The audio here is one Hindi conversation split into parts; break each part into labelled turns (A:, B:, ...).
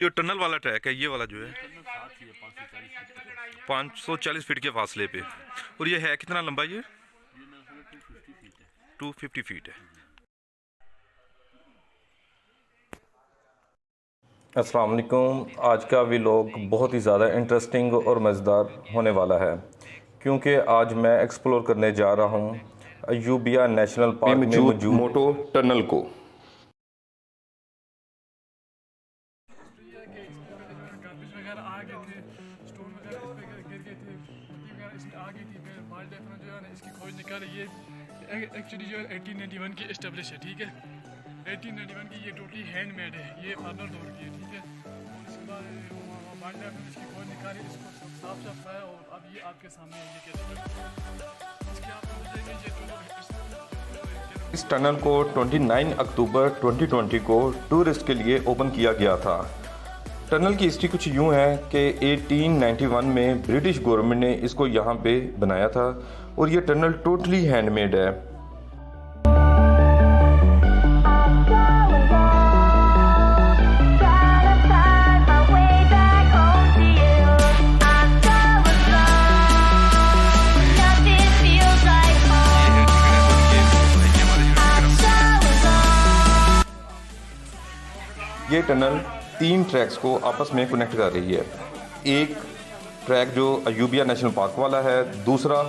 A: ये टनल वाला ट्रैक है, ये वाला जो है
B: टनल साथ ही है
A: 540 फीट के फासले पे। और ये है कितना लंबा? ये
B: ये मेरे ख्याल 250 फीट है।
A: 250 फीट है।
C: अस्सलाम वालेकुम। आज का व्लॉग बहुत ही ज़्यादा इंटरेस्टिंग और मज़ेदार होने वाला है, क्योंकि आज मैं एक्सप्लोर करने जा रहा हूँ अयूबिया नेशनल पार्क में मौजूद मोटो टनल को।
D: गार्बेज वगैरह आ गए थे, स्टोन वगैरह इस पे गिर गए थे, मिट्टी वगैरह इसमें आ गई थी। फिर वाइल्ड लाइफ ने जो है ना इसकी खोज निकाली। ये एक्चुअली जो है 1891 की इस्टेब्लिश है, ठीक है। 1891 की ये टोटली हैंडमेड है, ये फार्मर दौर की है, ठीक है। और इसके बाद वाइल्ड लाइफ ने इसकी खोज निकाली, इसको साफ कराया और अब ये आपके सामने है। ये कैसे इसके आप मुझे ये
C: इस टनल को 29 अक्टूबर 2020 को टूरिस्ट के लिए ओपन किया गया था। टनल की हिस्ट्री कुछ यूँ है कि 1891 में ब्रिटिश गवर्नमेंट ने इसको यहाँ पे बनाया था और ये टनल टोटली हैंडमेड है। ये टनल 3 ट्रैक्स को आपस में कनेक्ट कर रही है। एक ट्रैक जो अयूबिया नेशनल पार्क वाला है, दूसरा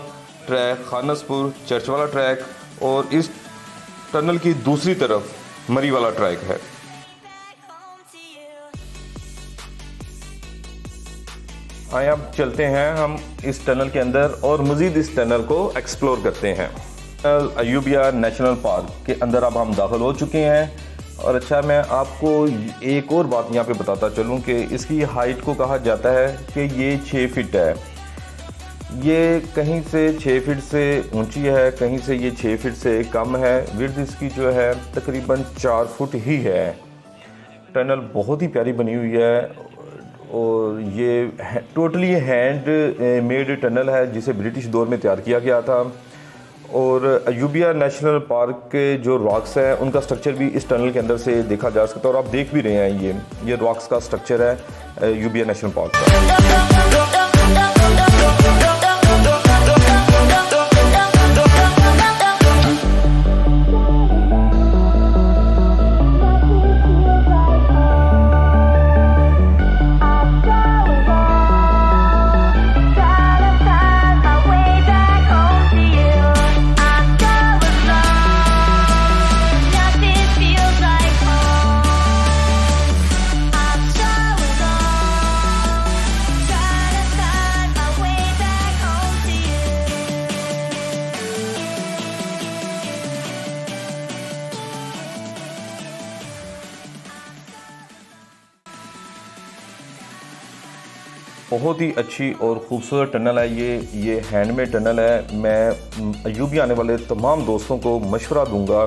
C: ट्रैक खानसपुर चर्च वाला ट्रैक, और इस टनल की दूसरी तरफ मरी वाला ट्रैक है। आइए अब चलते हैं हम इस टनल के अंदर और मज़ीद इस टनल को एक्सप्लोर करते हैं। अयूबिया नेशनल पार्क के अंदर अब हम दाखिल हो चुके हैं। और अच्छा, मैं आपको एक और बात यहाँ पे बताता चलूँ कि इसकी हाइट को कहा जाता है कि ये 6 फीट है। ये कहीं से 6 फीट से ऊंची है, कहीं से ये 6 फीट से कम है। विड्थ इसकी जो है तकरीबन 4 फुट ही है। टनल बहुत ही प्यारी बनी हुई है और ये टोटली हैंड मेड टनल है जिसे ब्रिटिश दौर में तैयार किया गया था। और अयूबिया नेशनल पार्क के जो रॉक्स हैं उनका स्ट्रक्चर भी इस टनल के अंदर से देखा जा सकता है और आप देख भी रहे हैं ये रॉक्स का स्ट्रक्चर है अयूबिया नेशनल पार्क का। बहुत ही अच्छी और ख़ूबसूरत टनल है ये हैंडमेड टनल है। मैं अयूबिया आने वाले तमाम दोस्तों को मशवरा दूंगा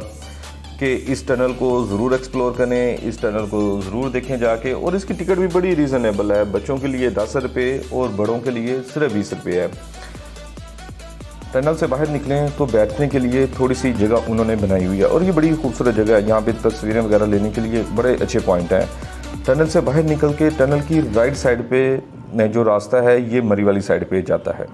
C: कि इस टनल को ज़रूर एक्सप्लोर करें, इस टनल को ज़रूर देखें जाके। और इसकी टिकट भी बड़ी रीज़नेबल है, बच्चों के लिए 10 रुपये और बड़ों के लिए सिर्फ 20 रुपये है। टनल से बाहर निकलें तो बैठने के लिए थोड़ी सी जगह उन्होंने बनाई हुई है और ये बड़ी खूबसूरत जगह है। यहाँ पे तस्वीरें वगैरह लेने के लिए बड़े अच्छे पॉइंट हैं। टनल से बाहर निकल के टनल की राइट साइड पे जो रास्ता है ये मरी वाली साइड पे जाता है।